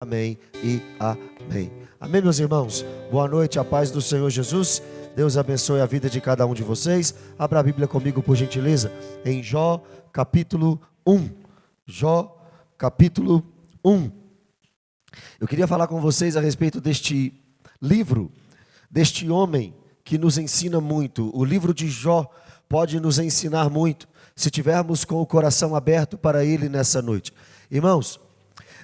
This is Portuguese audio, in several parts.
Amém e amém. Amém, meus irmãos. Boa noite, a paz do Senhor Jesus. Deus abençoe a vida de cada um de vocês. Abra a Bíblia comigo, por gentileza, em Jó, capítulo 1. Jó, capítulo 1. Eu queria falar com vocês a respeito deste livro, deste homem que nos ensina muito. O livro de Jó pode nos ensinar muito, se tivermos com o coração aberto para ele nessa noite. Irmãos,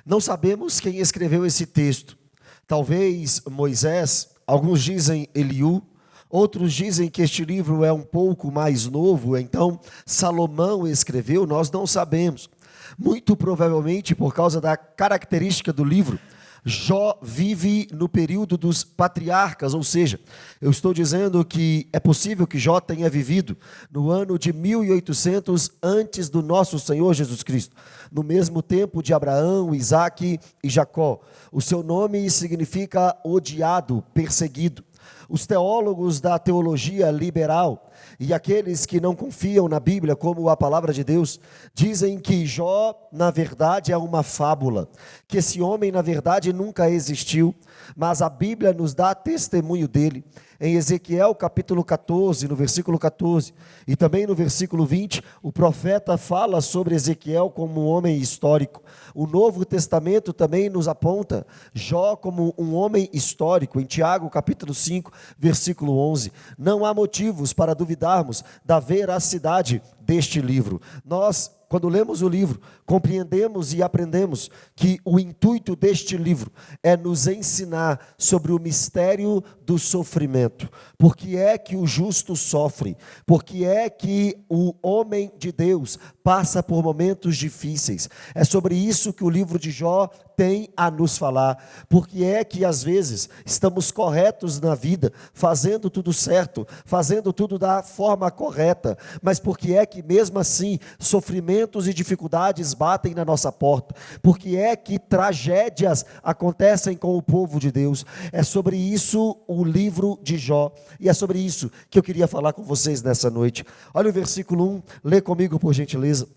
não sabemos quem escreveu esse texto. Talvez Moisés, alguns dizem Eliú, outros dizem que este livro é um pouco mais novo, então Salomão escreveu, nós não sabemos. Muito provavelmente por causa da característica do livro, Jó vive no período dos patriarcas, ou seja, eu estou dizendo que é possível que Jó tenha vivido no ano de 1800 antes do nosso Senhor Jesus Cristo, no mesmo tempo de Abraão, Isaque e Jacó. O seu nome significa odiado, perseguido. Os teólogos da teologia liberal e aqueles que não confiam na Bíblia como a palavra de Deus, dizem que Jó, na verdade, é uma fábula, que esse homem, na verdade, nunca existiu, mas a Bíblia nos dá testemunho dele. Em Ezequiel capítulo 14, no versículo 14, e também no versículo 20, o profeta fala sobre Ezequiel como um homem histórico. O Novo Testamento também nos aponta Jó como um homem histórico. Em Tiago capítulo 5, versículo 11, não há motivos para duvidarmos da veracidade deste livro. Nós, quando lemos o livro, compreendemos e aprendemos que o intuito deste livro é nos ensinar sobre o mistério do sofrimento. Por que é que o justo sofre? Por que é que o homem de Deus passa por momentos difíceis? É sobre isso que o livro de Jó tem a nos falar. Por que é que às vezes estamos corretos na vida, fazendo tudo certo, fazendo tudo da forma correta, mas por que é que mesmo assim sofrimentos e dificuldades batem na nossa porta? Por que é que tragédias acontecem com o povo de Deus? É sobre isso o livro de Jó, e é sobre isso que eu queria falar com vocês nessa noite. Olha o versículo 1, lê comigo por gentileza.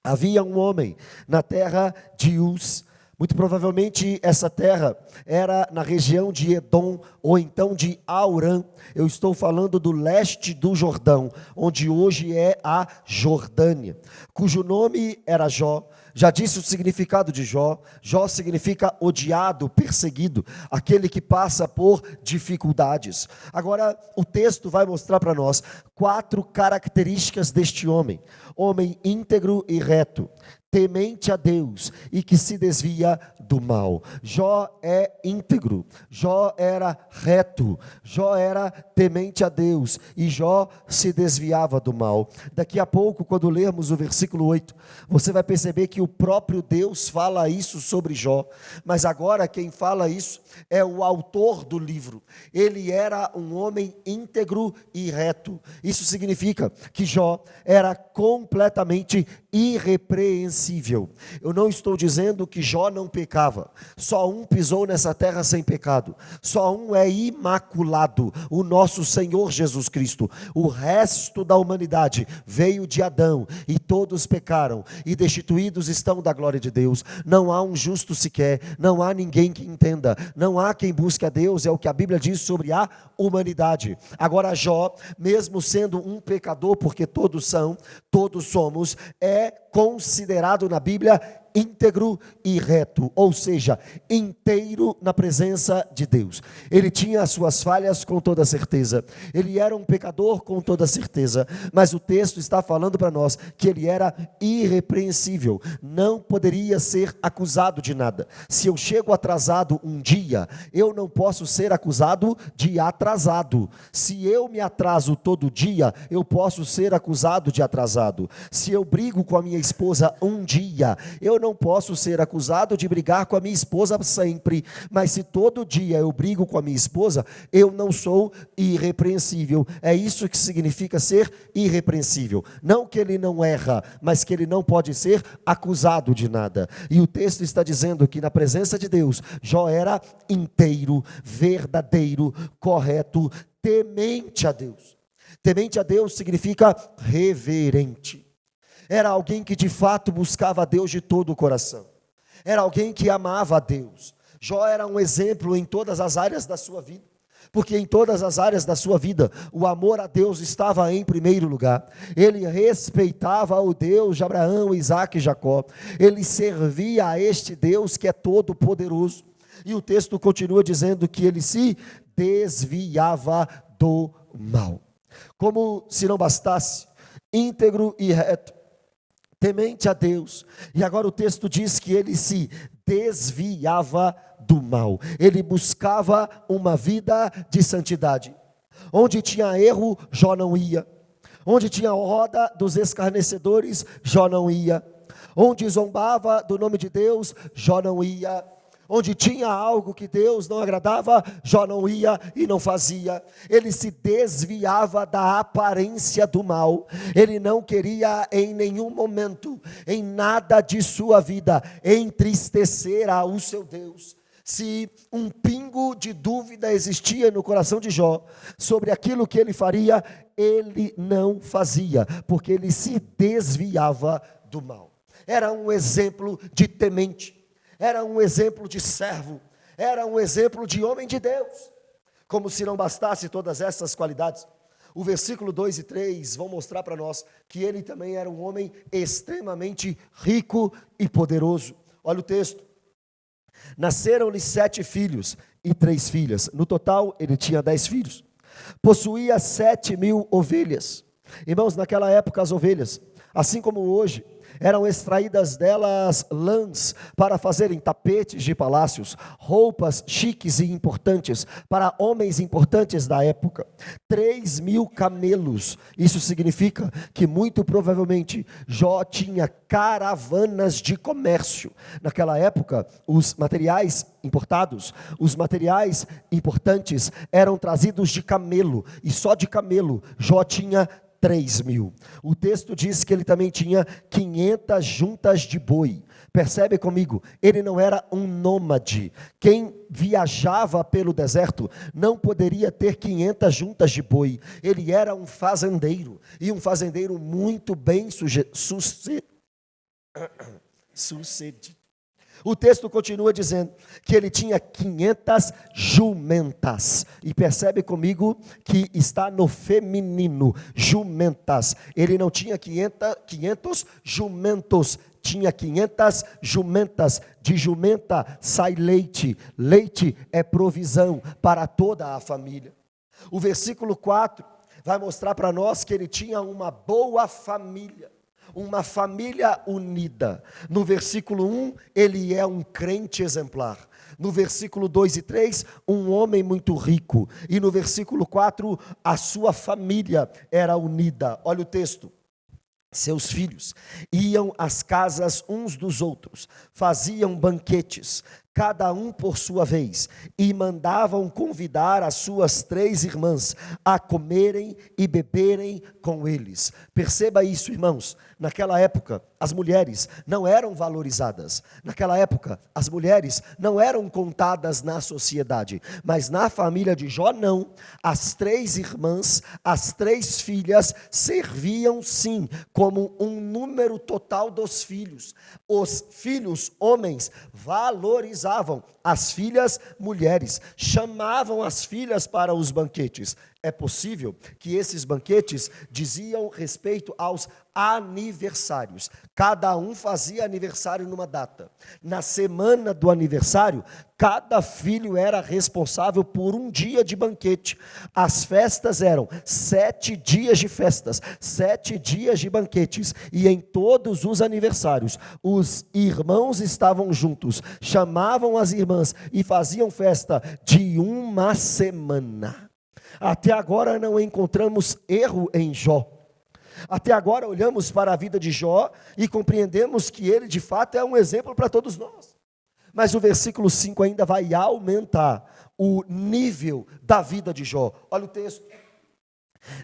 Havia um homem na terra de Uz. Muito provavelmente essa terra era na região de Edom, ou então de Aurã. Eu estou falando do leste do Jordão, onde hoje é a Jordânia, cujo nome era Jó. Já disse o significado de Jó. Jó significa odiado, perseguido, aquele que passa por dificuldades. Agora, o texto vai mostrar para nós 4 características deste homem. Homem íntegro e reto, temente a Deus e que se desvia do mal. Jó é íntegro, Jó era reto, Jó era temente a Deus e Jó se desviava do mal. Daqui a pouco, quando lermos o versículo 8, você vai perceber que o próprio Deus fala isso sobre Jó, mas agora quem fala isso é o autor do livro. Ele era um homem íntegro e reto. Isso significa que Jó era completamente irrepreensível. Eu não estou dizendo que Jó não pecava. Só um pisou nessa terra sem pecado. Só um é imaculado, o nosso Senhor Jesus Cristo. O resto da humanidade veio de Adão e todos pecaram e destituídos estão da glória de Deus. Não há um justo sequer, não há ninguém que entenda, não há quem busque a Deus, é o que a Bíblia diz sobre a humanidade. Agora Jó, mesmo sendo um pecador, porque todos somos, é considerado na Bíblia íntegro e reto, ou seja, inteiro na presença de Deus. Ele tinha as suas falhas com toda certeza, ele era um pecador com toda certeza, mas o texto está falando para nós que ele era irrepreensível, não poderia ser acusado de nada. Se eu chego atrasado um dia, eu não posso ser acusado de atrasado. Se eu me atraso todo dia, eu posso ser acusado de atrasado. Se eu brigo com a minha esposa um dia, eu não posso ser acusado de brigar com a minha esposa sempre, mas se todo dia eu brigo com a minha esposa, eu não sou irrepreensível. É isso que significa ser irrepreensível. Não que ele não erra, mas que ele não pode ser acusado de nada. E o texto está dizendo que na presença de Deus, Jó era inteiro, verdadeiro, correto, temente a Deus. Temente a Deus significa reverente. Era alguém que de fato buscava a Deus de todo o coração. era alguém que amava a Deus. Jó era um exemplo em todas as áreas da sua vida, porque em todas as áreas da sua vida, o amor a Deus estava em primeiro lugar. Ele respeitava o Deus de Abraão, Isaque e Jacó. Ele servia a este Deus que é todo poderoso. E o texto continua dizendo que ele se desviava do mal. Como se não bastasse, íntegro e reto, temente a Deus. E agora o texto diz que ele se desviava do mal. Ele buscava uma vida de santidade. Onde tinha erro, Jó não ia. Onde tinha roda dos escarnecedores, Jó não ia. Onde zombava do nome de Deus, Jó não ia. Onde tinha algo que Deus não agradava, Jó não ia e não fazia. Ele se desviava da aparência do mal. Ele não queria em nenhum momento, em nada de sua vida, entristecer ao seu Deus. Se um pingo de dúvida existia no coração de Jó sobre aquilo que ele faria, ele não fazia, porque ele se desviava do mal. Era um exemplo de temente. Era um exemplo de servo, era um exemplo de homem de Deus. Como se não bastasse todas essas qualidades, o versículo 2 e 3 vão mostrar para nós que ele também era um homem extremamente rico e poderoso. Olha o texto: nasceram-lhe 7 filhos e 3 filhas, no total ele tinha 10 filhos, possuía 7.000 ovelhas. Irmãos, naquela época as ovelhas, assim como hoje, eram extraídas delas lãs para fazerem tapetes de palácios, roupas chiques e importantes para homens importantes da época. 3.000 camelos, isso significa que muito provavelmente Jó tinha caravanas de comércio. Naquela época, os materiais importados, os materiais importantes eram trazidos de camelo, e só de camelo Jó tinha 3.000. O texto diz que ele também tinha 500 juntas de boi. Percebe comigo, ele não era um nômade. Quem viajava pelo deserto não poderia ter 500 juntas de boi. Ele era um fazendeiro, e um fazendeiro muito bem sucedido. O texto continua dizendo que ele tinha 500 jumentas. E percebe comigo que está no feminino, jumentas. Ele não tinha 500 jumentos, tinha 500 jumentas. De jumenta sai leite. Leite é provisão para toda a família. O versículo 4 vai mostrar para nós que ele tinha uma boa família. Uma família unida. No versículo 1, ele é um crente exemplar. No versículo 2 e 3, um homem muito rico. E no versículo 4, a sua família era unida. Olha o texto. Seus filhos iam às casas uns dos outros, faziam banquetes, cada um por sua vez, e mandavam convidar as suas 3 irmãs a comerem e beberem com eles. Perceba isso, irmãos. Naquela época, as mulheres não eram valorizadas. Naquela época, as mulheres não eram contadas na sociedade. Mas na família de Jó, não. As 3 irmãs, as 3 filhas, serviam sim, como um número total dos filhos. Os filhos, homens, valorizavam as filhas, mulheres. Chamavam as filhas para os banquetes. É possível que esses banquetes diziam respeito aos aniversários. Cada um fazia aniversário numa data. Na semana do aniversário, cada filho era responsável por um dia de banquete. As festas eram 7 dias de festas, 7 dias de banquetes. E em todos os aniversários, os irmãos estavam juntos, chamavam as irmãs e faziam festa de uma semana. Até agora não encontramos erro em Jó. Até agora olhamos para a vida de Jó e compreendemos que ele de fato é um exemplo para todos nós. Mas o versículo 5 ainda vai aumentar o nível da vida de Jó. Olha o texto.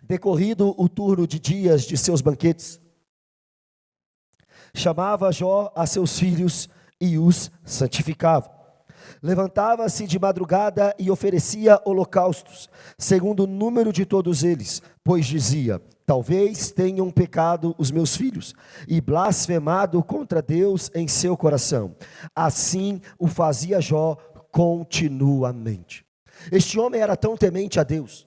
Decorrido o turno de dias de seus banquetes, chamava Jó a seus filhos e os santificava. Levantava-se de madrugada e oferecia holocaustos, segundo o número de todos eles, pois dizia: talvez tenham pecado os meus filhos e blasfemado contra Deus em seu coração. Assim o fazia Jó continuamente. Este homem era tão temente a Deus,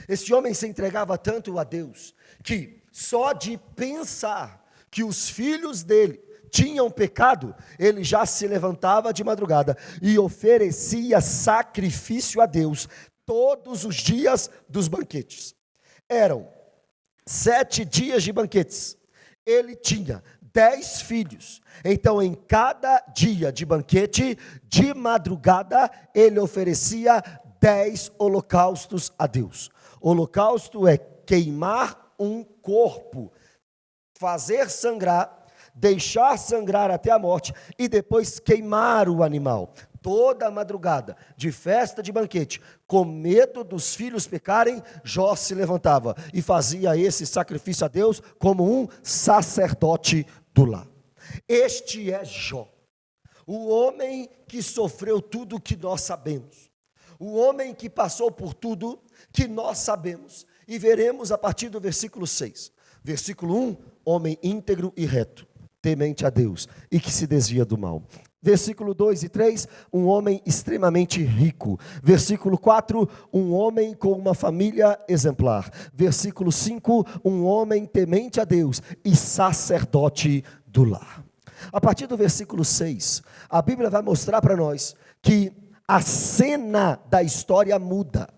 este homem se entregava tanto a Deus, que só de pensar que os filhos dele tinham pecado, ele já se levantava de madrugada e oferecia sacrifício a Deus todos os dias dos banquetes. Eram 7 dias de banquetes. Ele tinha 10 filhos. Então, em cada dia de banquete, de madrugada, ele oferecia 10 holocaustos a Deus. Holocausto é queimar um corpo, fazer sangrar, deixar sangrar até a morte e depois queimar o animal. Toda madrugada, de festa de banquete, com medo dos filhos pecarem, Jó se levantava e fazia esse sacrifício a Deus como um sacerdote do lar. Este é Jó, o homem que sofreu tudo que nós sabemos, o homem que passou por tudo que nós sabemos, e veremos a partir do versículo 6. Versículo 1, homem íntegro e reto, temente a Deus e que se desvia do mal. Versículo 2 e 3, um homem extremamente rico. Versículo 4, um homem com uma família exemplar. Versículo 5, um homem temente a Deus e sacerdote do lar. A partir do versículo 6, a Bíblia vai mostrar para nós que a cena da história muda.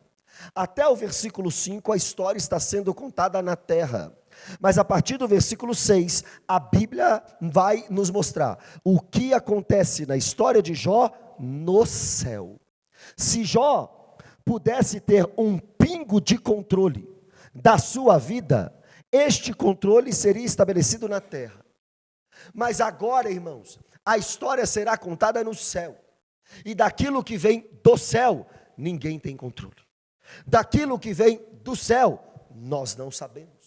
Até o versículo 5, a história está sendo contada na terra. Mas a partir do versículo 6, a Bíblia vai nos mostrar o que acontece na história de Jó no céu. Se Jó pudesse ter um pingo de controle da sua vida, este controle seria estabelecido na terra. Mas agora, irmãos, a história será contada no céu. E daquilo que vem do céu, ninguém tem controle. Daquilo que vem do céu, nós não sabemos.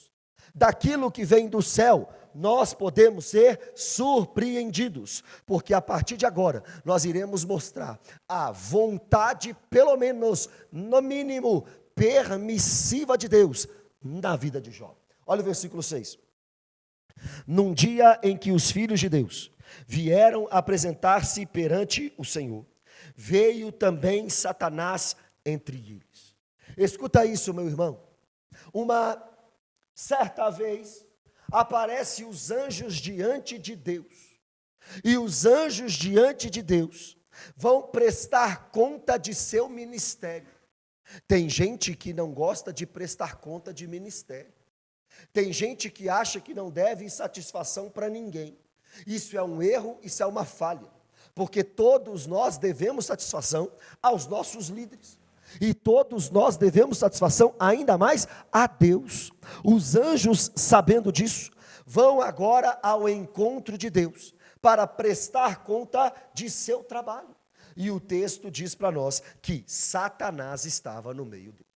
Daquilo que vem do céu, nós podemos ser surpreendidos, porque a partir de agora, nós iremos mostrar a vontade, pelo menos, no mínimo, permissiva de Deus, na vida de Jó. Olha o versículo 6. Num dia em que os filhos de Deus vieram apresentar-se perante o Senhor, veio também Satanás entre eles. Escuta isso, meu irmão. Certa vez, aparecem os anjos diante de Deus, e os anjos diante de Deus vão prestar conta de seu ministério. Tem gente que não gosta de prestar conta de ministério, tem gente que acha que não deve satisfação para ninguém. Isso é um erro, isso é uma falha, porque todos nós devemos satisfação aos nossos líderes. E todos nós devemos satisfação ainda mais a Deus. Os anjos, sabendo disso, vão agora ao encontro de Deus para prestar conta de seu trabalho. E o texto diz para nós que Satanás estava no meio deles.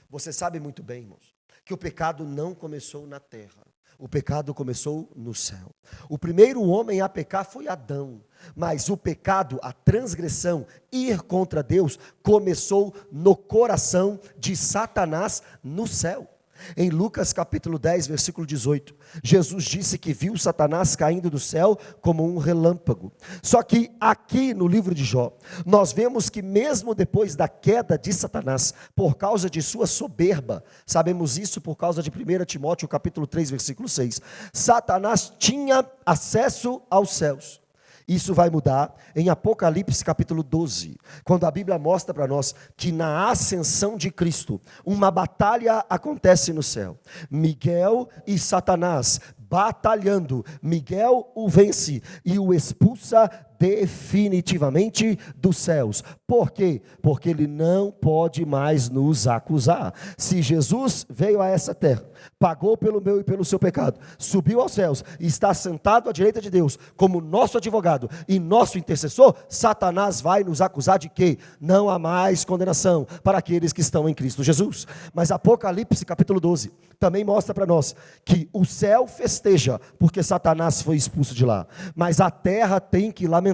Você sabe muito bem, irmãos, que o pecado não começou na terra. O pecado começou no céu. O primeiro homem a pecar foi Adão, mas o pecado, a transgressão, ir contra Deus, começou no coração de Satanás no céu. Em Lucas capítulo 10, versículo 18, Jesus disse que viu Satanás caindo do céu como um relâmpago. Só que aqui no livro de Jó, nós vemos que mesmo depois da queda de Satanás, por causa de sua soberba, sabemos isso por causa de 1 Timóteo capítulo 3, versículo 6, Satanás tinha acesso aos céus. Isso vai mudar em Apocalipse capítulo 12, quando a Bíblia mostra para nós que na ascensão de Cristo, uma batalha acontece no céu. Miguel e Satanás batalhando, Miguel o vence e o expulsa definitivamente dos céus. Por quê? Porque ele não pode mais nos acusar. Se Jesus veio a essa terra, pagou pelo meu e pelo seu pecado, subiu aos céus e está sentado à direita de Deus como nosso advogado e nosso intercessor, Satanás vai nos acusar de quê? Não há mais condenação para aqueles que estão em Cristo Jesus. Mas Apocalipse capítulo 12 também mostra para nós que o céu festeja porque Satanás foi expulso de lá, mas a terra tem que lamentar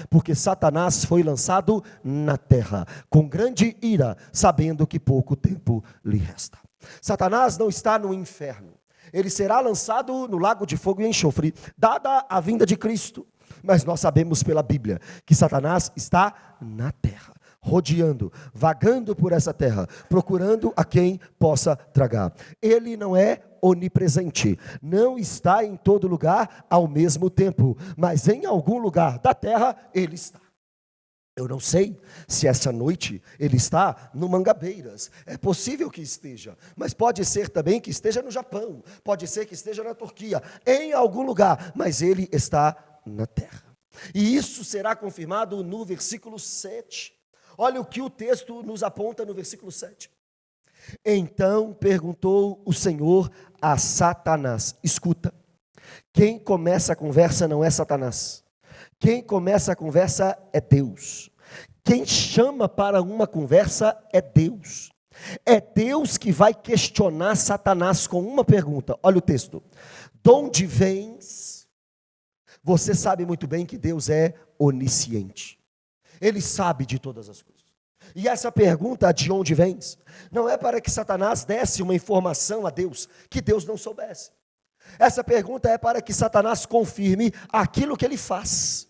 porque Satanás foi lançado na terra com grande ira, sabendo que pouco tempo lhe resta. Satanás não está no inferno. Ele será lançado no lago de fogo e enxofre, dada a vinda de Cristo. Mas nós sabemos pela Bíblia que Satanás está na terra, rodeando, vagando por essa terra, procurando a quem possa tragar. Ele não é onipresente, não está em todo lugar ao mesmo tempo, mas em algum lugar da terra ele está. Eu não sei se essa noite ele está no Mangabeiras, é possível que esteja, mas pode ser também que esteja no Japão, pode ser que esteja na Turquia, em algum lugar, mas ele está na terra. E isso será confirmado no versículo 7. Olha o que o texto nos aponta no versículo 7. Então perguntou o Senhor a Satanás, escuta, quem começa a conversa não é Satanás, quem começa a conversa é Deus. Quem chama para uma conversa é Deus. É Deus que vai questionar Satanás com uma pergunta. Olha o texto. De onde vens? Você sabe muito bem que Deus é onisciente. Ele sabe de todas as coisas. E essa pergunta, de onde vens, não é para que Satanás desse uma informação a Deus que Deus não soubesse. Essa pergunta é para que Satanás confirme aquilo que ele faz.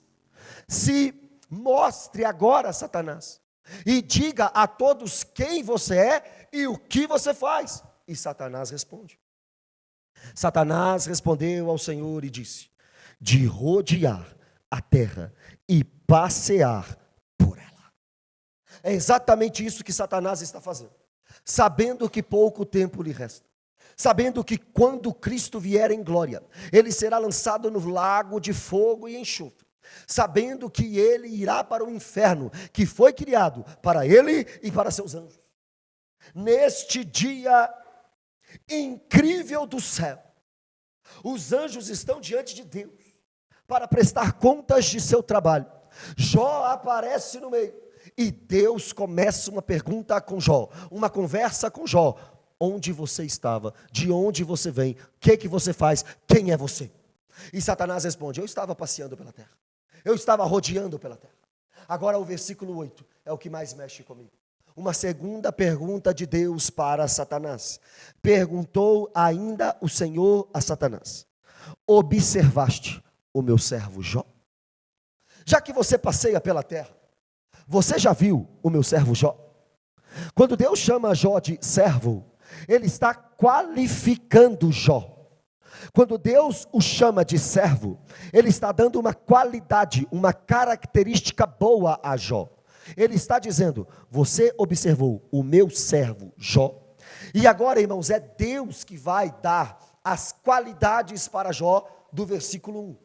Se mostre agora, Satanás, e diga a todos quem você é e o que você faz. E Satanás responde. Satanás respondeu ao Senhor e disse: de rodear a terra e passear por ela. É exatamente isso que Satanás está fazendo, sabendo que pouco tempo lhe resta. Sabendo que quando Cristo vier em glória, ele será lançado no lago de fogo e enxofre. Sabendo que ele irá para o inferno, que foi criado para ele e para seus anjos. Neste dia incrível do céu, os anjos estão diante de Deus, para prestar contas de seu trabalho. Jó aparece no meio, e Deus começa uma pergunta com Jó, uma conversa com Jó. Onde você estava? De onde você vem? O que você faz? Quem é você? E Satanás responde: eu estava passeando pela terra. Eu estava rodeando pela terra. Agora o versículo 8 é o que mais mexe comigo. Uma segunda pergunta de Deus para Satanás. Perguntou ainda o Senhor a Satanás: observaste o meu servo Jó? Já que você passeia pela terra, você já viu o meu servo Jó? Quando Deus chama Jó de servo, ele está qualificando Jó. Quando Deus o chama de servo, ele está dando uma qualidade, uma característica boa a Jó. Ele está dizendo: você observou o meu servo Jó. E agora, irmãos, é Deus que vai dar as qualidades para Jó do versículo 1.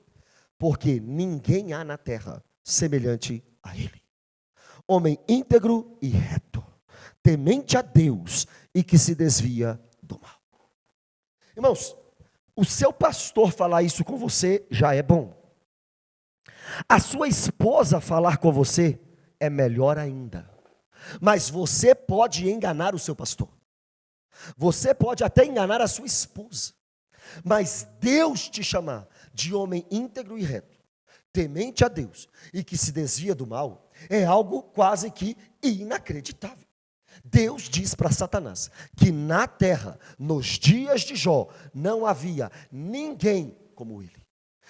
Porque ninguém há na terra semelhante a ele. Homem íntegro e reto, temente a Deus e que se desvia do mal. Irmãos, o seu pastor falar isso com você já é bom. A sua esposa falar com você é melhor ainda. Mas você pode enganar o seu pastor. Você pode até enganar a sua esposa. Mas Deus te chamar de homem íntegro e reto, temente a Deus e que se desvia do mal, é algo quase que inacreditável. Deus diz para Satanás que na terra, nos dias de Jó, não havia ninguém como ele.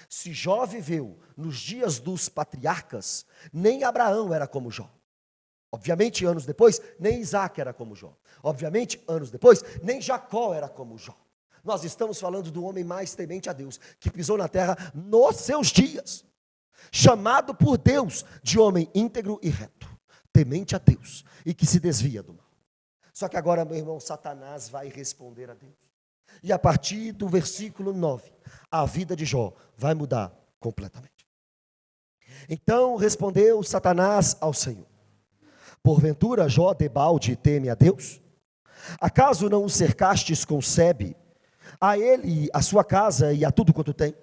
Se Jó viveu nos dias dos patriarcas, nem Abraão era como Jó. Obviamente, anos depois, nem Isaac era como Jó. Obviamente, anos depois, nem Jacó era como Jó. Nós estamos falando do homem mais temente a Deus, que pisou na terra nos seus dias, chamado por Deus de homem íntegro e reto, temente a Deus e que se desvia do mal. Só que agora, meu irmão, Satanás vai responder a Deus. E a partir do versículo 9, a vida de Jó vai mudar completamente. Então respondeu Satanás ao Senhor: porventura Jó debalde teme a Deus? Acaso não o cercastes com sebe, a ele, a sua casa e a tudo quanto tem?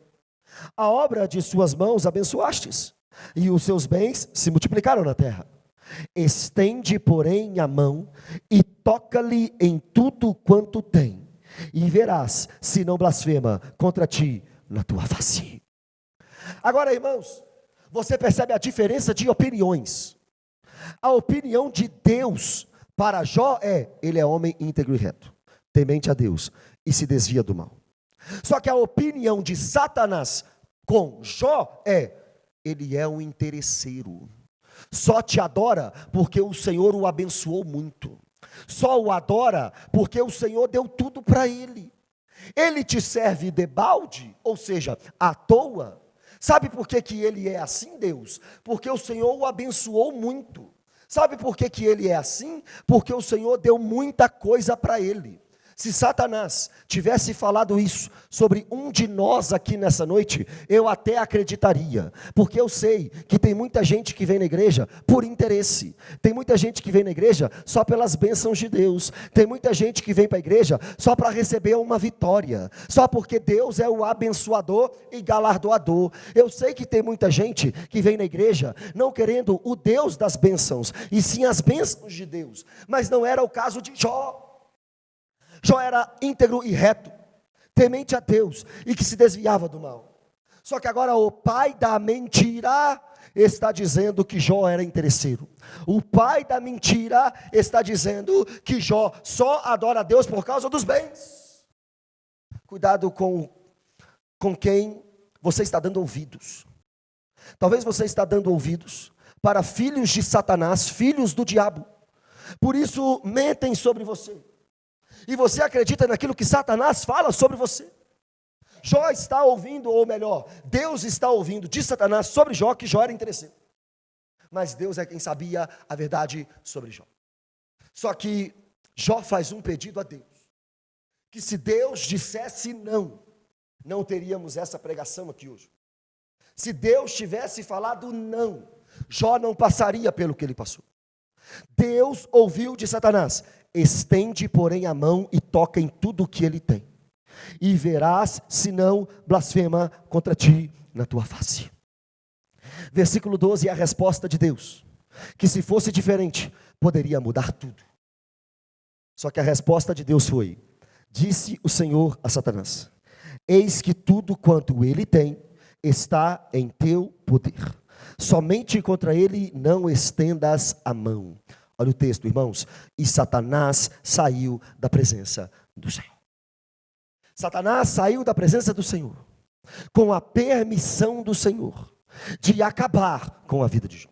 A obra de suas mãos abençoastes, e os seus bens se multiplicaram na terra. Estende, porém, a mão e toca-lhe em tudo quanto tem, e verás se não blasfema contra ti na tua face. Agora, irmãos, você percebe a diferença de opiniões. A opinião de Deus para Jó é: ele é homem íntegro e reto, temente a Deus e se desvia do mal. Só que a opinião de Satanás com Jó ele é um interesseiro. Só te adora porque o Senhor o abençoou muito. Só o adora porque o Senhor deu tudo para ele. Ele te serve debalde, ou seja, à toa. Sabe por que ele é assim, Deus? Porque o Senhor o abençoou muito. Sabe por que ele é assim? Porque o Senhor deu muita coisa para ele. Se Satanás tivesse falado isso sobre um de nós aqui nessa noite, eu até acreditaria, porque eu sei que tem muita gente que vem na igreja por interesse, tem muita gente que vem na igreja só pelas bênçãos de Deus, tem muita gente que vem para a igreja só para receber uma vitória, só porque Deus é o abençoador e galardoador. Eu sei que tem muita gente que vem na igreja não querendo o Deus das bênçãos, e sim as bênçãos de Deus, mas não era o caso de Jó. Jó era íntegro e reto, temente a Deus e que se desviava do mal. Só que agora o pai da mentira está dizendo que Jó era interesseiro. O pai da mentira está dizendo que Jó só adora a Deus por causa dos bens. Cuidado com quem você está dando ouvidos. Talvez você está dando ouvidos para filhos de Satanás, filhos do diabo. Por isso mentem sobre você. E você acredita naquilo que Satanás fala sobre você. Jó está ouvindo, ou melhor, Deus está ouvindo de Satanás sobre Jó, que Jó era interesseiro. Mas Deus é quem sabia a verdade sobre Jó. Só que Jó faz um pedido a Deus, que se Deus dissesse não, não teríamos essa pregação aqui hoje. Se Deus tivesse falado não, Jó não passaria pelo que ele passou. Deus ouviu de Satanás: estende, porém, a mão e toca em tudo o que ele tem, e verás, se não blasfema contra ti na tua face. Versículo 12 é a resposta de Deus, que se fosse diferente, poderia mudar tudo. Só que a resposta de Deus foi: disse o Senhor a Satanás: eis que tudo quanto ele tem está em teu poder, somente contra ele não estendas a mão. Olha o texto, irmãos. E Satanás saiu da presença do Senhor. Satanás saiu da presença do Senhor com a permissão do Senhor de acabar com a vida de Jó,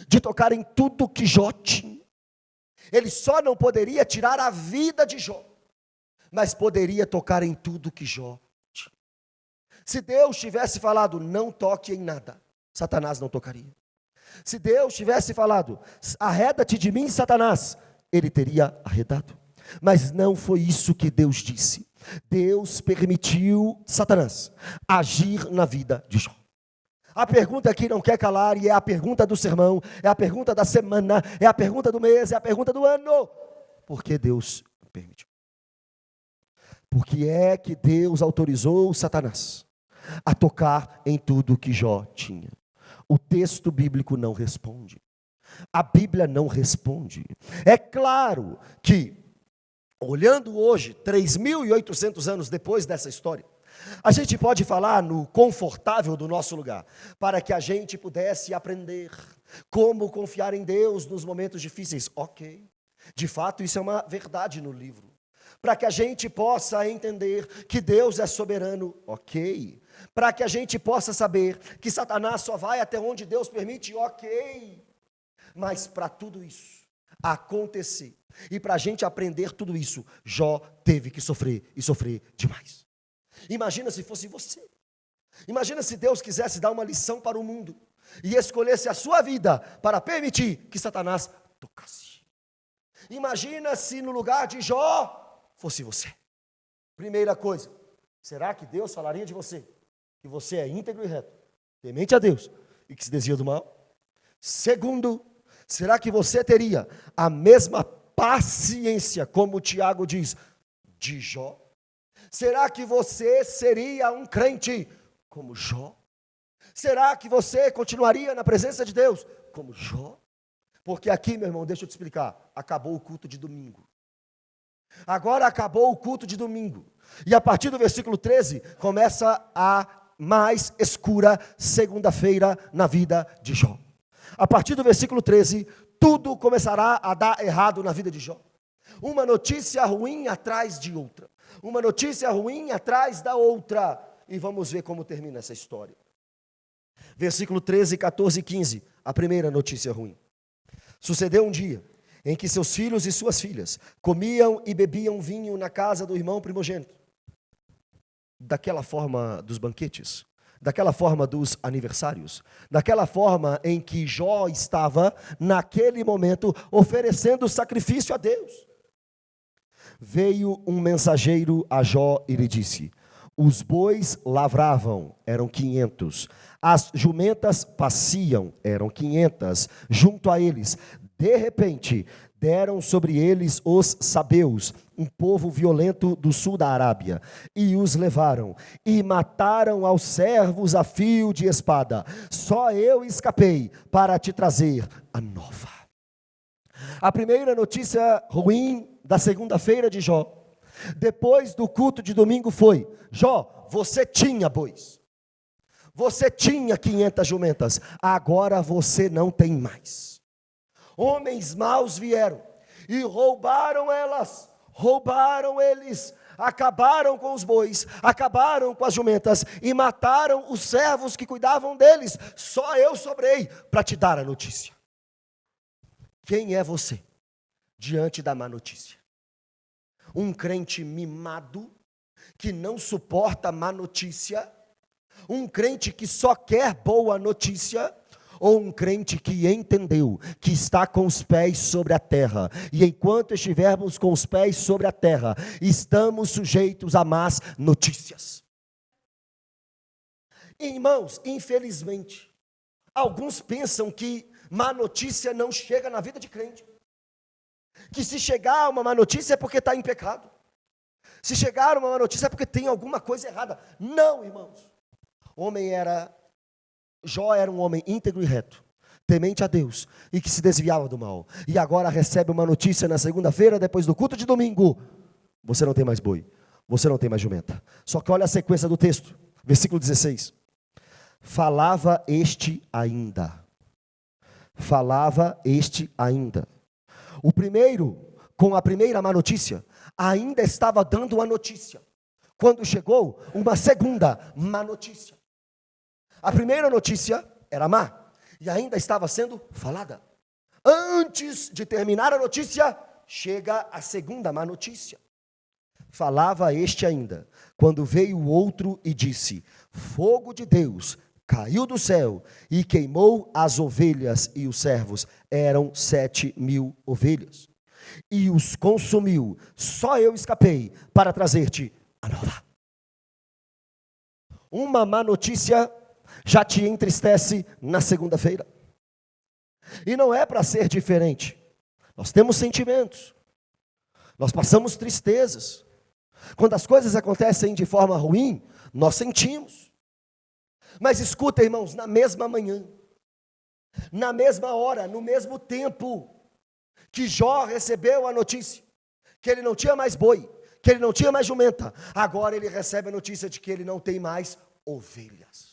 de tocar em tudo que Jó tinha. Ele só não poderia tirar a vida de Jó, mas poderia tocar em tudo que Jó tinha. Se Deus tivesse falado: não toque em nada, Satanás não tocaria. Se Deus tivesse falado: arreda-te de mim, Satanás, ele teria arredado. Mas não foi isso que Deus disse. Deus permitiu Satanás agir na vida de Jó. A pergunta que não quer calar, e é a pergunta do sermão, é a pergunta da semana, é a pergunta do mês, é a pergunta do ano: por que Deus permitiu? Por que é que Deus autorizou Satanás a tocar em tudo que Jó tinha? O texto bíblico não responde. A Bíblia não responde. É claro que, olhando hoje, 3.800 anos depois dessa história, a gente pode falar no confortável do nosso lugar, para que a gente pudesse aprender como confiar em Deus nos momentos difíceis. Ok, de fato isso é uma verdade no livro. Para que a gente possa entender que Deus é soberano. Ok. Para que a gente possa saber que Satanás só vai até onde Deus permite. Ok. Mas para tudo isso acontecer, e para a gente aprender tudo isso, Jó teve que sofrer, e sofrer demais. Imagina se fosse você. Imagina se Deus quisesse dar uma lição para o mundo e escolhesse a sua vida para permitir que Satanás tocasse. Imagina se no lugar de Jó fosse você. Primeira coisa, será que Deus falaria de você que você é íntegro e reto, temente a Deus e que se desvia do mal? Segundo, será que você teria a mesma paciência, como o Tiago diz, de Jó? Será que você seria um crente como Jó? Será que você continuaria na presença de Deus como Jó? Porque aqui, meu irmão, deixa eu te explicar, acabou o culto de domingo. Agora acabou o culto de domingo. E a partir do versículo 13, começa a mais escura segunda-feira na vida de Jó. A partir do versículo 13, tudo começará a dar errado na vida de Jó. Uma notícia ruim atrás de outra. Uma notícia ruim atrás da outra. E vamos ver como termina essa história. Versículo 13, 14 e 15. A primeira notícia ruim. Sucedeu um dia em que seus filhos e suas filhas comiam e bebiam vinho na casa do irmão primogênito. Daquela forma dos banquetes, daquela forma dos aniversários, daquela forma em que Jó estava, naquele momento, oferecendo sacrifício a Deus. Veio um mensageiro a Jó e lhe disse: os bois lavravam, eram 500, as jumentas paciam, eram 500, junto a eles. De repente, deram sobre eles os sabeus, um povo violento do sul da Arábia, e os levaram, e mataram aos servos a fio de espada. Só eu escapei para te trazer a nova. A primeira notícia ruim da segunda-feira de Jó, depois do culto de domingo, foi: Jó, você tinha bois, você tinha 500 jumentas, agora você não tem mais. Homens maus vieram e roubaram eles, acabaram com os bois, acabaram com as jumentas e mataram os servos que cuidavam deles. Só eu sobrei para te dar a notícia. Quem é você diante da má notícia? Um crente mimado, que não suporta má notícia? Um crente que só quer boa notícia? Ou um crente que entendeu que está com os pés sobre a terra, e enquanto estivermos com os pés sobre a terra, estamos sujeitos a más notícias? Irmãos, infelizmente, alguns pensam que má notícia não chega na vida de crente, que se chegar uma má notícia é porque está em pecado, se chegar uma má notícia é porque tem alguma coisa errada. Não, irmãos. Jó era um homem íntegro e reto, temente a Deus, e que se desviava do mal, e agora recebe uma notícia na segunda-feira, depois do culto de domingo: você não tem mais boi, você não tem mais jumenta. Só que olha a sequência do texto, versículo 16. Falava este ainda. O primeiro, com a primeira má notícia, ainda estava dando a notícia, quando chegou uma segunda má notícia. A primeira notícia era má, e ainda estava sendo falada. Antes de terminar a notícia, chega a segunda má notícia. Falava este ainda, quando veio o outro e disse: fogo de Deus caiu do céu e queimou as ovelhas e os servos. Eram 7.000 ovelhas. E os consumiu. Só eu escapei para trazer-te a nova. Uma má notícia já te entristece na segunda-feira. E não é para ser diferente. Nós temos sentimentos, nós passamos tristezas. Quando as coisas acontecem de forma ruim, nós sentimos. Mas escuta, irmãos, na mesma manhã, na mesma hora, no mesmo tempo que Jó recebeu a notícia que ele não tinha mais boi, que ele não tinha mais jumenta, agora ele recebe a notícia de que ele não tem mais ovelhas.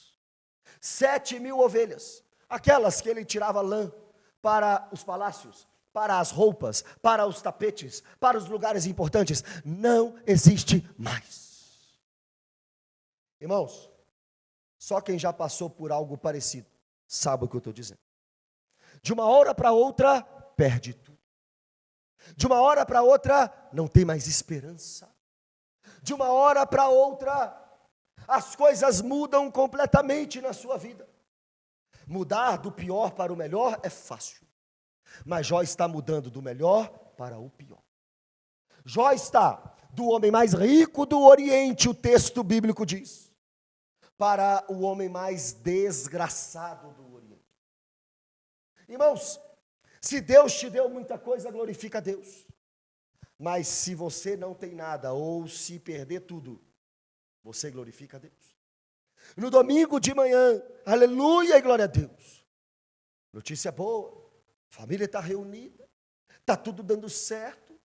7.000 ovelhas, aquelas que ele tirava lã para os palácios, para as roupas, para os tapetes, para os lugares importantes, não existe mais. Irmãos, só quem já passou por algo parecido sabe o que eu estou dizendo. De uma hora para outra, perde tudo. De uma hora para outra, não tem mais esperança. De uma hora para outra, as coisas mudam completamente na sua vida. Mudar do pior para o melhor é fácil, mas Jó está mudando do melhor para o pior. Jó está do homem mais rico do Oriente, o texto bíblico diz, para o homem mais desgraçado do Oriente. Irmãos, se Deus te deu muita coisa, glorifica a Deus. Mas se você não tem nada, ou se perder tudo, você glorifica a Deus. No domingo de manhã, aleluia e glória a Deus. Notícia boa, a família está reunida, está tudo dando certo.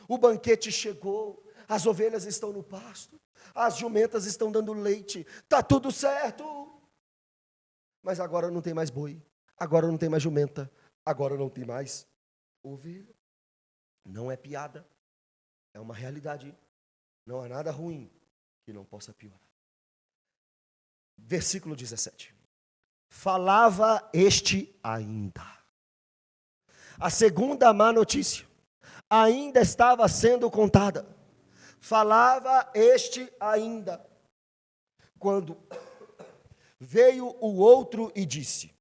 O banquete chegou, as ovelhas estão no pasto, as jumentas estão dando leite, está tudo certo. Mas agora não tem mais boi, agora não tem mais jumenta, agora não tem mais ovelha. Não é piada, É uma realidade. Não há nada ruim que não possa piorar. Versículo 17. Falava este ainda. A segunda má notícia ainda estava sendo contada. Falava este ainda. Quando veio o outro e disse: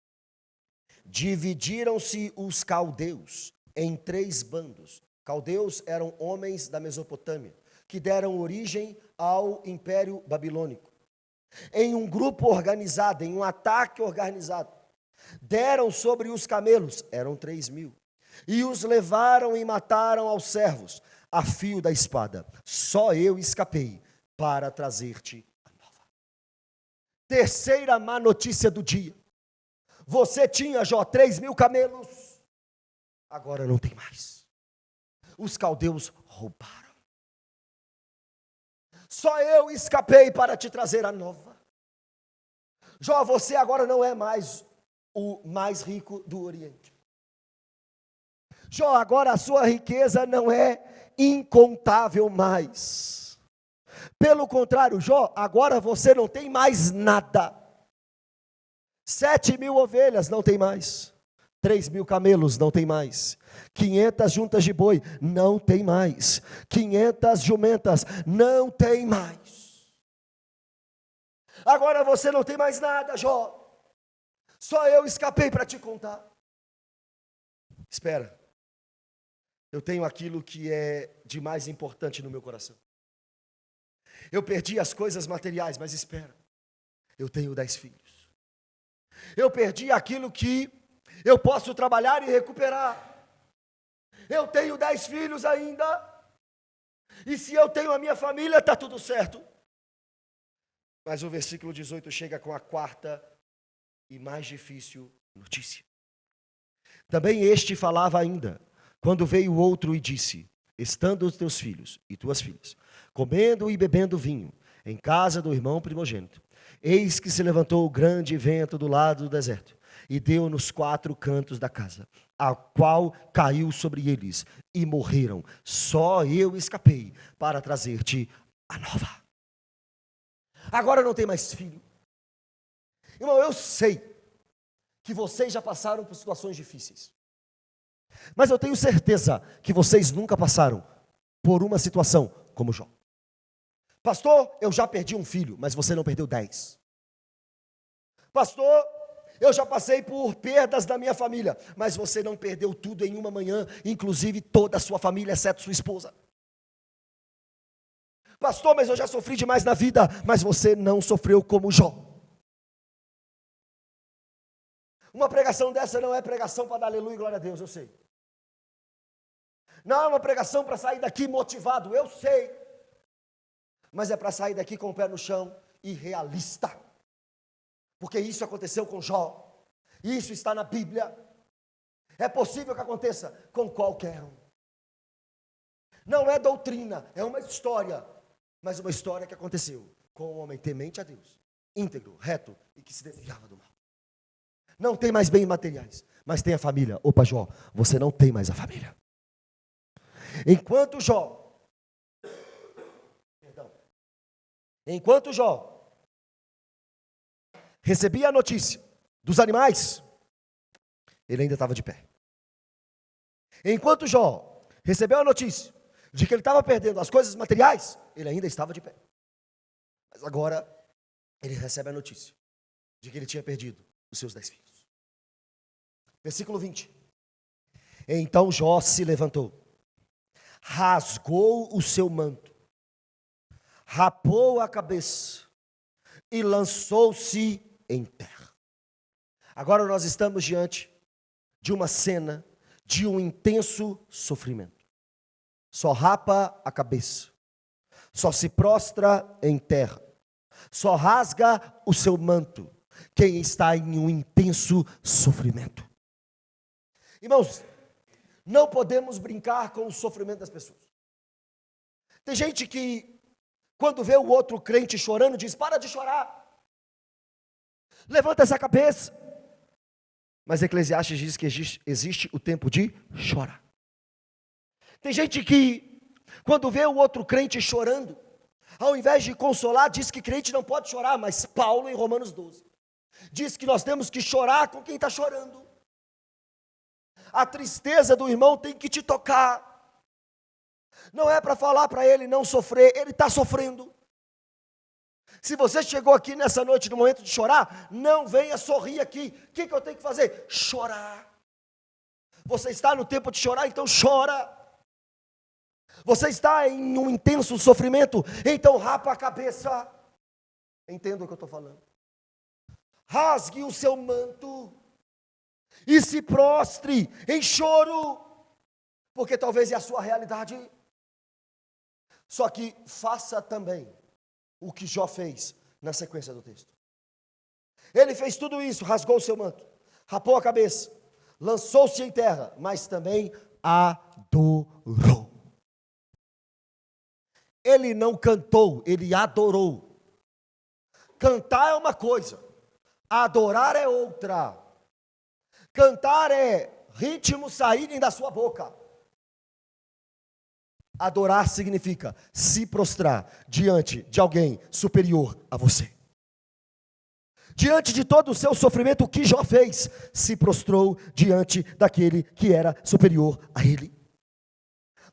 dividiram-se os caldeus em 3 bandos. Caldeus eram homens da Mesopotâmia, que deram origem ao Império Babilônico. Em um grupo organizado, em um ataque organizado, deram sobre os camelos, eram 3.000, e os levaram e mataram aos servos, a fio da espada. Só eu escapei para trazer-te a nova. Terceira má notícia do dia. Você tinha, Jó, 3.000 camelos, agora não tem mais. Os caldeus roubaram. Só eu escapei para te trazer a nova. Jó, você agora não é mais o mais rico do Oriente. Jó, agora a sua riqueza não é incontável mais. Pelo contrário, Jó, agora você não tem mais nada. 7.000 ovelhas, não tem mais. 3.000 camelos, não tem mais. 500 juntas de boi, não tem mais. 500 jumentas, não tem mais. Agora você não tem mais nada, Jó. Só eu escapei para te contar. Espera. Eu tenho aquilo que é de mais importante no meu coração. Eu perdi as coisas materiais, mas espera. Eu tenho 10 filhos. Eu perdi aquilo que eu posso trabalhar e recuperar. Eu tenho 10 filhos ainda. E se eu tenho a minha família, está tudo certo. Mas o versículo 18 chega com a quarta e mais difícil notícia. Também este falava ainda, quando veio o outro e disse: estando os teus filhos e tuas filhas, comendo e bebendo vinho, em casa do irmão primogênito, eis que se levantou o grande vento do lado do deserto, e deu nos 4 cantos da casa, a qual caiu sobre eles, e morreram. Só eu escapei para trazer-te a nova. Agora não tem mais filho. Irmão, eu sei que vocês já passaram por situações difíceis, mas eu tenho certeza que vocês nunca passaram por uma situação como Jó. Pastor, eu já perdi um filho, mas você não perdeu 10. Pastor, eu já passei por perdas da minha família, mas você não perdeu tudo em uma manhã, inclusive toda a sua família, exceto sua esposa. Pastor, mas eu já sofri demais na vida, mas você não sofreu como Jó. Uma pregação dessa não é pregação para dar aleluia e glória a Deus, eu sei. Não é uma pregação para sair daqui motivado, eu sei. Mas é para sair daqui com o pé no chão e realista. Porque isso aconteceu com Jó. Isso está na Bíblia. É possível que aconteça com qualquer um. Não é doutrina, é uma história. Mas uma história que aconteceu com um homem temente a Deus, íntegro, reto e que se desviava do mal. Não tem mais bens materiais, mas tem a família. Opa, Jó, você não tem mais a família. Enquanto Jó recebia a notícia dos animais, ele ainda estava de pé. Enquanto Jó recebeu a notícia de que ele estava perdendo as coisas materiais, ele ainda estava de pé. Mas agora ele recebe a notícia de que ele tinha perdido os seus 10 filhos. Versículo 20. Então Jó se levantou, rasgou o seu manto, rapou a cabeça e lançou-se em terra. Agora nós estamos diante de uma cena de um intenso sofrimento. Só rapa a cabeça, só se prostra em terra, só rasga o seu manto quem está em um intenso sofrimento. Irmãos, não podemos brincar com o sofrimento das pessoas. Tem gente que, quando vê o outro crente chorando, diz: para de chorar, levanta essa cabeça. Mas Eclesiastes diz que existe o tempo de chorar. Tem gente que Quando vê o outro crente chorando, ao invés de consolar, diz que crente não pode chorar, mas Paulo, em Romanos 12, diz que nós temos que chorar com quem está chorando. A tristeza do irmão tem que te tocar. Não é para falar para ele não sofrer, ele está sofrendo. Se você chegou aqui nessa noite no momento de chorar, não venha sorrir aqui. O que eu tenho que fazer? Chorar. Você está no tempo de chorar, então chora. Você está em um intenso sofrimento, então rapa a cabeça. Entenda o que eu estou falando. Rasgue o seu manto e se prostre em choro, porque talvez é a sua realidade. Só que faça também o que Jó fez na sequência do texto. Ele fez tudo isso, rasgou o seu manto, rapou a cabeça, lançou-se em terra, mas também adorou. Ele não cantou, ele adorou. Cantar é uma coisa, adorar é outra. Cantar é ritmos saírem da sua boca. Adorar significa se prostrar diante de alguém superior a você. Diante de todo o seu sofrimento, o que Jó fez? Se prostrou diante daquele que era superior a ele.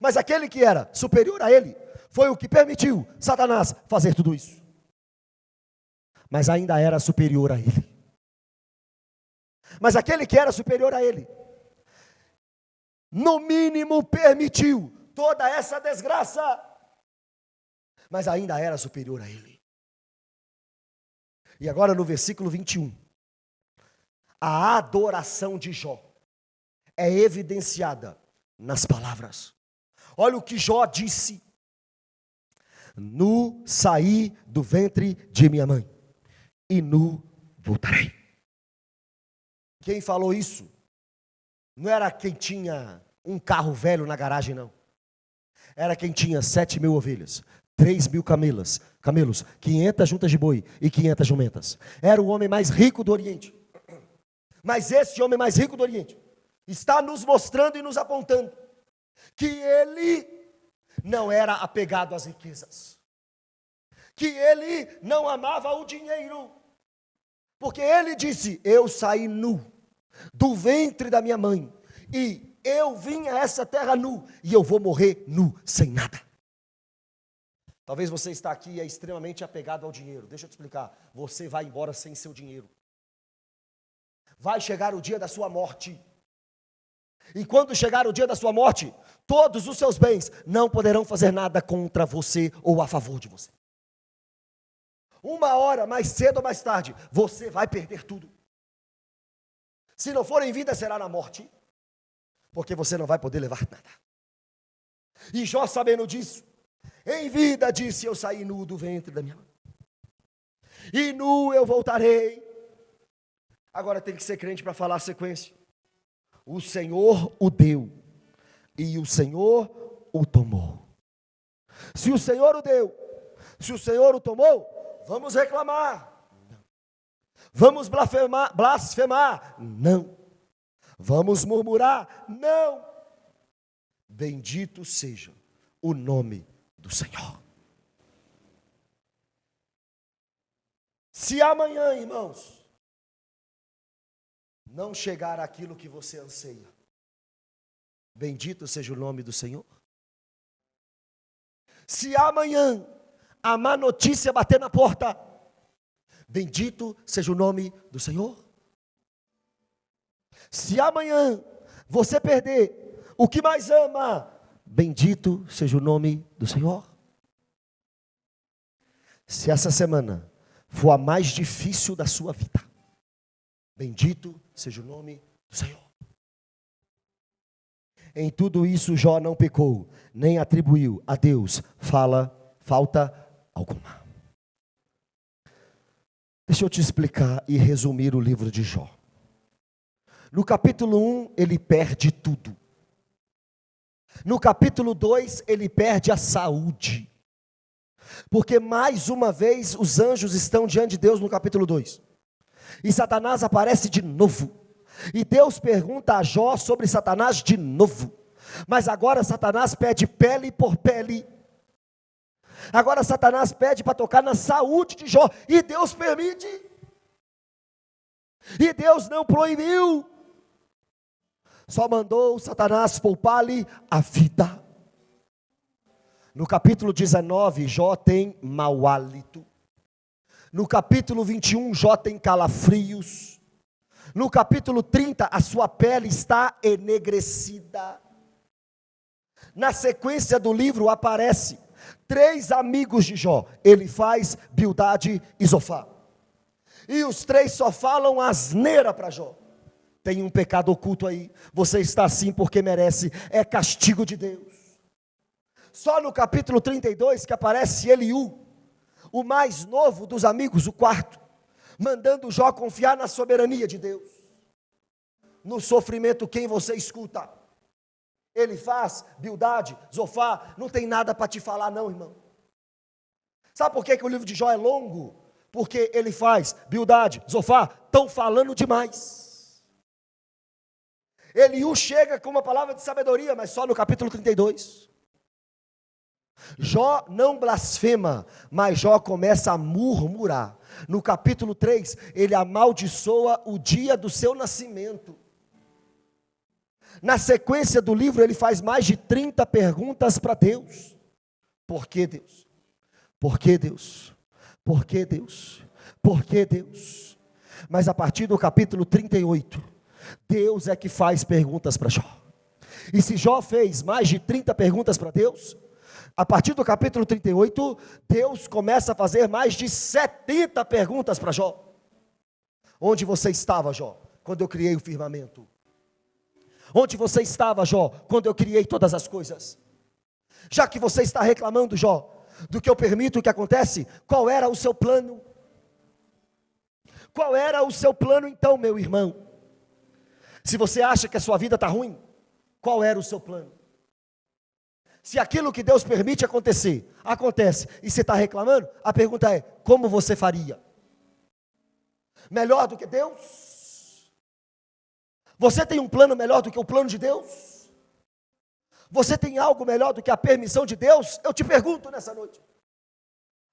Mas aquele que era superior a ele foi o que permitiu Satanás fazer tudo isso. Mas ainda era superior a ele. Mas aquele que era superior a ele, no mínimo permitiu toda essa desgraça, mas ainda era superior a ele. E agora no versículo 21, a adoração de Jó é evidenciada nas palavras. Olha o que Jó disse: nu saí do ventre de minha mãe, e nu voltarei. Quem falou isso não era quem tinha um carro velho na garagem, não. Era quem tinha 7.000 ovelhas, 3.000 camelos, 500 juntas de boi e 500 jumentas. Era o homem mais rico do Oriente. Mas esse homem mais rico do Oriente está nos mostrando e nos apontando que ele não era apegado às riquezas, que ele não amava o dinheiro, porque ele disse: eu saí nu do ventre da minha mãe, e eu vim a essa terra nu, e eu vou morrer nu, sem nada. Talvez você está aqui e é extremamente apegado ao dinheiro. Deixa eu te explicar, você vai embora sem seu dinheiro. Vai chegar o dia da sua morte, e quando chegar o dia da sua morte, todos os seus bens não poderão fazer nada contra você ou a favor de você. Uma hora, mais cedo ou mais tarde, você vai perder tudo. Se não for em vida, será na morte, porque você não vai poder levar nada. E Jó, sabendo disso, em vida disse: eu saí nu do ventre da minha mãe, e nu eu voltarei. Agora tem que ser crente para falar a sequência. O Senhor o deu, e o Senhor o tomou. Se o Senhor o deu, se o Senhor o tomou, vamos reclamar? Não. Vamos blasfemar? Não. Vamos murmurar? Não. Bendito seja o nome do Senhor. Se amanhã, irmãos, não chegar aquilo que você anseia, bendito seja o nome do Senhor. Se amanhã a má notícia bater na porta, bendito seja o nome do Senhor. Se amanhã você perder o que mais ama, bendito seja o nome do Senhor. Se essa semana for a mais difícil da sua vida, bendito seja o nome do Senhor. Em tudo isso Jó não pecou, nem atribuiu a Deus falta alguma. Deixa eu te explicar e resumir o livro de Jó. No capítulo 1, ele perde tudo. No capítulo 2, ele perde a saúde. Porque mais uma vez os anjos estão diante de Deus no capítulo 2. E Satanás aparece de novo. E Deus pergunta a Jó sobre Satanás de novo. Mas agora Satanás pede pele por pele. Agora Satanás pede para tocar na saúde de Jó. E Deus permite. E Deus não proibiu. Só mandou Satanás poupar-lhe a vida. No capítulo 19, Jó tem mau hálito. No capítulo 21, Jó tem calafrios. No capítulo 30, a sua pele está enegrecida. Na sequência do livro aparece 3 amigos de Jó, Elifaz, Bildade e Zofar. E os 3 só falam asneira para Jó. Tem um pecado oculto aí, você está assim porque merece, é castigo de Deus. Só no capítulo 32 que aparece Eliú, o mais novo dos amigos, o 4º, mandando Jó confiar na soberania de Deus. No sofrimento quem você escuta? Elifaz, Bildade, Zofar, não tem nada para te falar não, irmão. Sabe por que o livro de Jó é longo? Porque Elifaz, Bildade, Zofar estão falando demais. Eliú chega com uma palavra de sabedoria, mas só no capítulo 32. Jó não blasfema, mas Jó começa a murmurar. No capítulo 3, ele amaldiçoa o dia do seu nascimento. Na sequência do livro, ele faz mais de 30 perguntas para Deus. Por que Deus? Por que Deus? Por que Deus? Por que Deus? Mas a partir do capítulo 38, Deus é que faz perguntas para Jó. E se Jó fez mais de 30 perguntas para Deus, a partir do capítulo 38, Deus começa a fazer mais de 70 perguntas para Jó. Onde você estava, Jó, quando eu criei o firmamento? Onde você estava, Jó, quando eu criei todas as coisas? Já que você está reclamando, Jó, do que eu permito que acontece, qual era o seu plano? Qual era o seu plano então, meu irmão? Se você acha que a sua vida está ruim, qual era o seu plano? Se aquilo que Deus permite acontecer, acontece, e você está reclamando, a pergunta é, como você faria? Melhor do que Deus? Você tem um plano melhor do que o plano de Deus? Você tem algo melhor do que a permissão de Deus? Eu te pergunto nessa noite.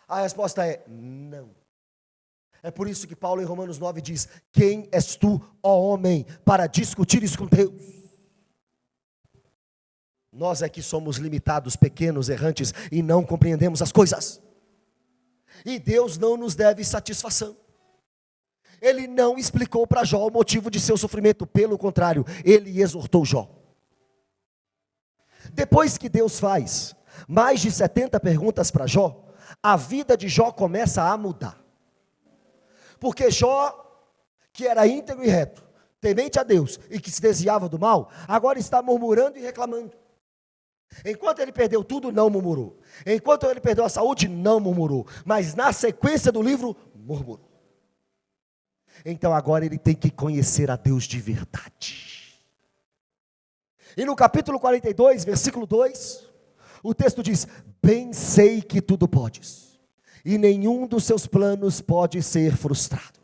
A resposta é, não. É por isso que Paulo em Romanos 9 diz, quem és tu, ó homem, para discutires com Deus? Nós é que somos limitados, pequenos, errantes, e não compreendemos as coisas. E Deus não nos deve satisfação. Ele não explicou para Jó o motivo de seu sofrimento, pelo contrário, ele exortou Jó. Depois que Deus faz mais de 70 perguntas para Jó, a vida de Jó começa a mudar. Porque Jó, que era íntegro e reto, temente a Deus e que se desviava do mal, agora está murmurando e reclamando. Enquanto ele perdeu tudo, não murmurou. Enquanto ele perdeu a saúde, não murmurou. Mas na sequência do livro, murmurou. Então agora ele tem que conhecer a Deus de verdade. E no capítulo 42, versículo 2, o texto diz, bem sei que tudo podes, e nenhum dos seus planos pode ser frustrado.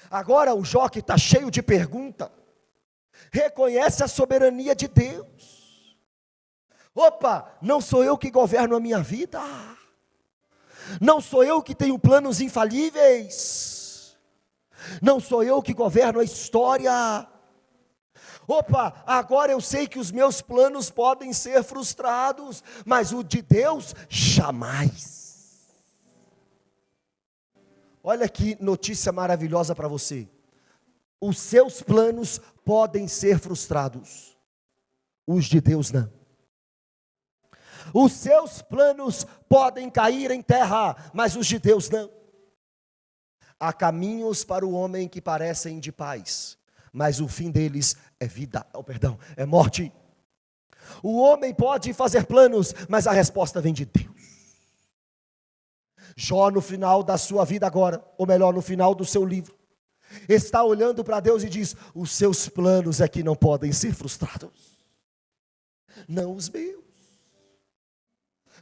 Agora o Jó, que está cheio de pergunta, reconhece a soberania de Deus. Opa, não sou eu que governo a minha vida, não sou eu que tenho planos infalíveis, não sou eu que governo a história. Opa, agora eu sei que os meus planos podem ser frustrados, mas o de Deus jamais. Olha que notícia maravilhosa para você. Os seus planos podem ser frustrados, os de Deus não. Os seus planos podem cair em terra, mas os de Deus não. Há caminhos para o homem que parecem de paz, mas o fim deles é vida, é morte. O homem pode fazer planos, mas a resposta vem de Deus. Jó, no final da sua vida agora, ou melhor, no final do seu livro, está olhando para Deus e diz, os seus planos é que não podem ser frustrados, não os meus.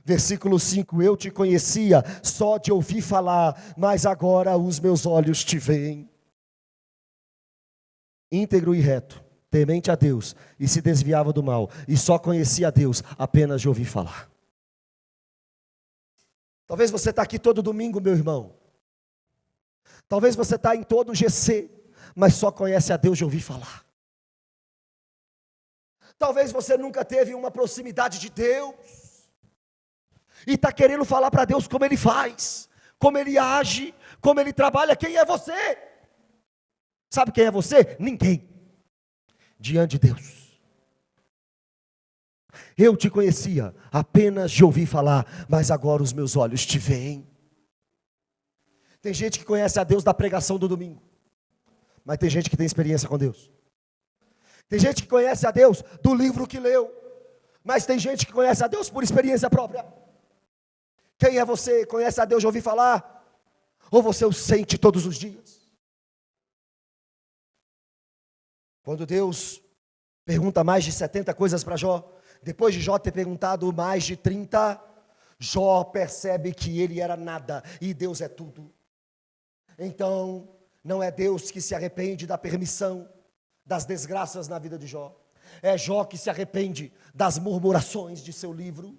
Versículo 5, eu te conhecia só de ouvir falar, mas agora os meus olhos te veem. Íntegro e reto, temente a Deus e se desviava do mal, e só conhecia a Deus apenas de ouvir falar. Talvez você está aqui todo domingo, meu irmão. Talvez você está em todo o GC, mas só conhece a Deus de ouvir falar. Talvez você nunca teve uma proximidade de Deus, e está querendo falar para Deus como Ele faz, como Ele age, como Ele trabalha. Quem é você? Sabe quem é você? Ninguém. Diante de Deus. Eu te conhecia apenas de ouvir falar, mas agora os meus olhos te veem. Tem gente que conhece a Deus da pregação do domingo, mas tem gente que tem experiência com Deus. Tem gente que conhece a Deus do livro que leu, mas tem gente que conhece a Deus por experiência própria. Quem é você? Conhece a Deus de ouvir falar? Ou você o sente todos os dias? Quando Deus pergunta mais de 70 coisas para Jó, depois de Jó ter perguntado mais de 30, Jó percebe que ele era nada e Deus é tudo. Então, não é Deus que se arrepende da permissão das desgraças na vida de Jó. É Jó que se arrepende das murmurações de seu livro.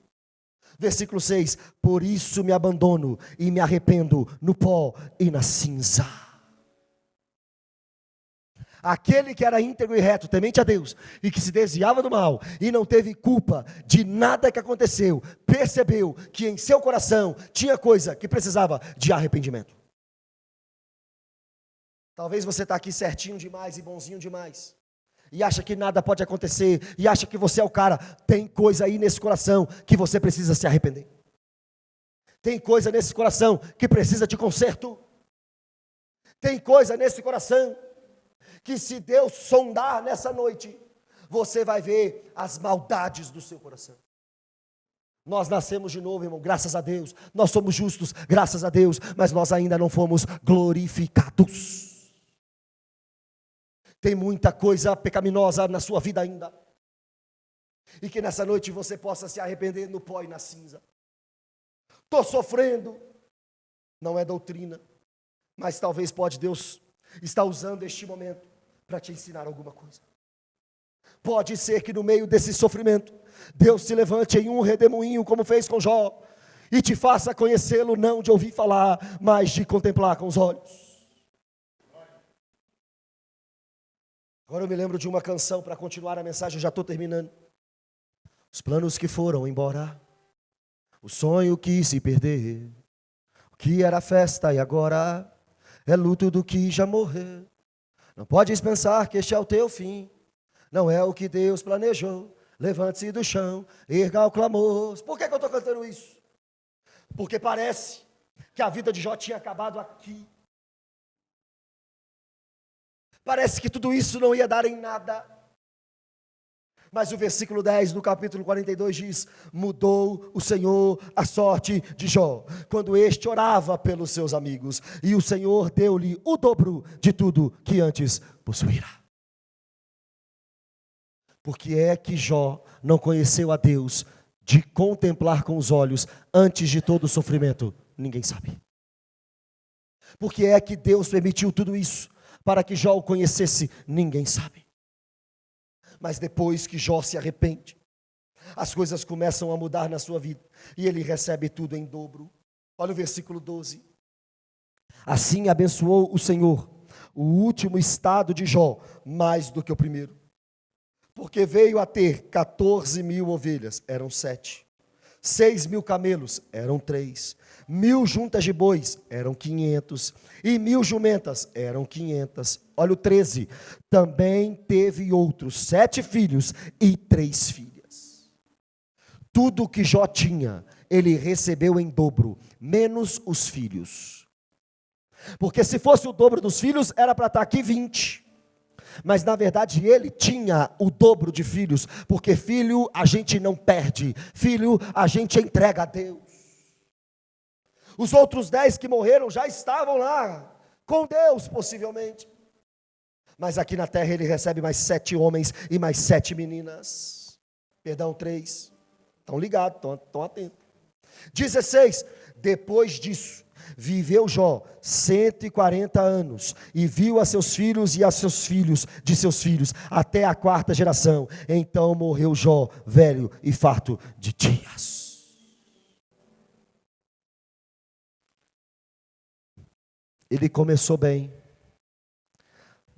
Versículo 6, por isso me abandono e me arrependo no pó e na cinza. Aquele que era íntegro e reto, temente a Deus, e que se desviava do mal, e não teve culpa de nada que aconteceu, percebeu que em seu coração tinha coisa que precisava de arrependimento. Talvez você está aqui certinho demais e bonzinho demais, e acha que nada pode acontecer, e acha que você é o cara. Tem coisa aí nesse coração que você precisa se arrepender. Tem coisa nesse coração que precisa de conserto. Tem coisa nesse coração que, se Deus sondar nessa noite, você vai ver as maldades do seu coração. Nós nascemos de novo, irmão, graças a Deus. Nós somos justos, graças a Deus, mas nós ainda não fomos glorificados. Tem muita coisa pecaminosa na sua vida ainda, e que nessa noite você possa se arrepender no pó e na cinza. Estou sofrendo, não é doutrina, mas talvez Deus está usando este momento para te ensinar alguma coisa. Pode ser que no meio desse sofrimento, Deus se levante em um redemoinho, como fez com Jó, e te faça conhecê-lo, não de ouvir falar, mas de contemplar com os olhos. Agora eu me lembro de uma canção para continuar a mensagem, eu já estou terminando. Os planos que foram embora, o sonho que se perder, o que era festa e agora é luto do que já morreu. Não podes pensar que este é o teu fim, não é o que Deus planejou. Levante-se do chão, erga o clamor. Por que eu estou cantando isso? Porque parece que a vida de Jó tinha acabado aqui. Parece que tudo isso não ia dar em nada. Mas o versículo 10 do capítulo 42 diz: mudou o Senhor a sorte de Jó, quando este orava pelos seus amigos, e o Senhor deu-lhe o dobro de tudo que antes possuíra. Porque é que Jó não conheceu a Deus de contemplar com os olhos antes de todo o sofrimento? Ninguém sabe. Porque é que Deus permitiu tudo isso para que Jó o conhecesse? Ninguém sabe. Mas depois que Jó se arrepende, as coisas começam a mudar na sua vida, e ele recebe tudo em dobro. Olha o versículo 12. Assim abençoou o Senhor o último estado de Jó mais do que o primeiro, porque veio a ter 14.000 ovelhas, eram 7, 6.000 camelos, eram 3, 1.000 juntas de bois, eram 500, e 1.000 jumentas, eram 500. Olha o 13, também teve outros 7 filhos e 3 filhas. Tudo que Jó tinha, ele recebeu em dobro, menos os filhos. Porque se fosse o dobro dos filhos, era para estar aqui 20. Mas na verdade ele tinha o dobro de filhos, porque filho a gente não perde, filho a gente entrega a Deus. Os outros 10 que morreram já estavam lá com Deus, possivelmente. Mas aqui na terra ele recebe mais 7 homens e mais 7 meninas. Perdão, 3. Estão ligados, estão atentos. 16. Depois disso, viveu Jó 140 anos, e viu a seus filhos e a seus filhos de seus filhos, até a 4ª geração. Então morreu Jó, velho e farto de dias. Ele começou bem,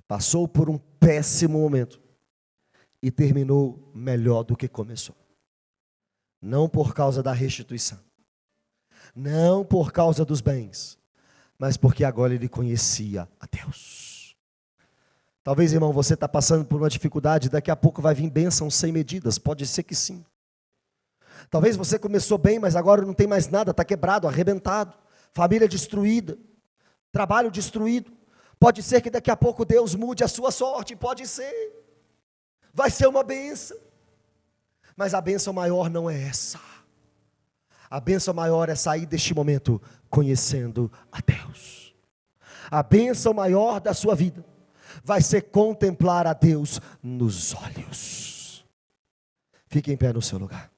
passou por um péssimo momento, e terminou melhor do que começou. Não por causa da restituição, não por causa dos bens, mas porque agora ele conhecia a Deus. Talvez, irmão, você está passando por uma dificuldade, daqui a pouco vai vir bênção sem medidas, pode ser que sim. Talvez você começou bem, mas agora não tem mais nada, está quebrado, arrebentado, família destruída, trabalho destruído. Pode ser que daqui a pouco Deus mude a sua sorte, pode ser, vai ser uma bênção, mas a bênção maior não é essa. A bênção maior é sair deste momento conhecendo a Deus. A bênção maior da sua vida vai ser contemplar a Deus nos olhos. Fique em pé no seu lugar.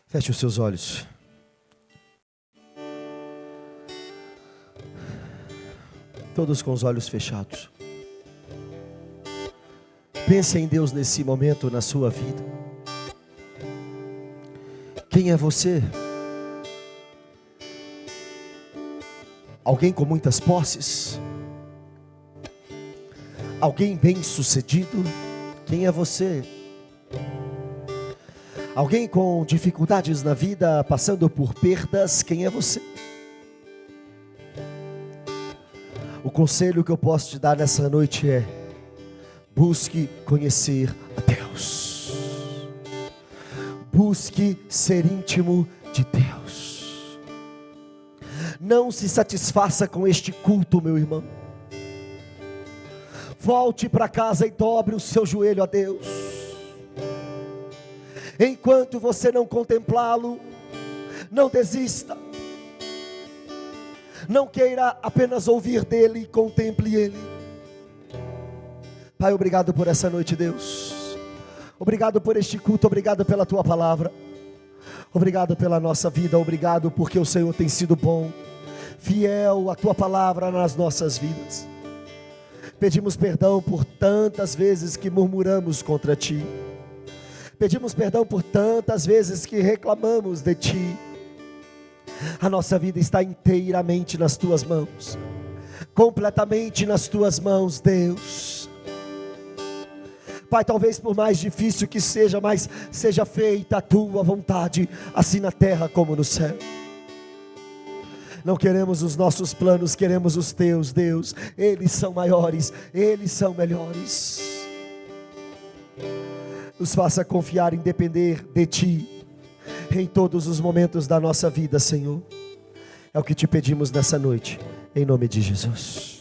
Feche os seus olhos. Todos com os olhos fechados. Pense em Deus nesse momento na sua vida. Quem é você? Alguém com muitas posses? Alguém bem-sucedido? Quem é você? Alguém com dificuldades na vida, passando por perdas? Quem é você? O conselho que eu posso te dar nessa noite é: busque conhecer a Deus. Busque ser íntimo de Deus. Não se satisfaça com este culto, meu irmão. Volte para casa e dobre o seu joelho a Deus. Enquanto você não contemplá-lo, não desista. Não queira apenas ouvir dele, e contemple ele. Pai, obrigado por essa noite, Deus. Obrigado por este culto, obrigado pela tua palavra. Obrigado pela nossa vida, obrigado porque o Senhor tem sido bom, fiel à tua palavra nas nossas vidas. Pedimos perdão por tantas vezes que murmuramos contra ti. Pedimos perdão por tantas vezes que reclamamos de ti. A nossa vida está inteiramente nas tuas mãos, completamente nas tuas mãos, Deus. Pai, talvez por mais difícil que seja, mas seja feita a tua vontade, assim na terra como no céu. Não queremos os nossos planos, queremos os teus, Deus. Eles são maiores, eles são melhores. Nos faça confiar em depender de ti em todos os momentos da nossa vida, Senhor. É o que te pedimos nessa noite, em nome de Jesus.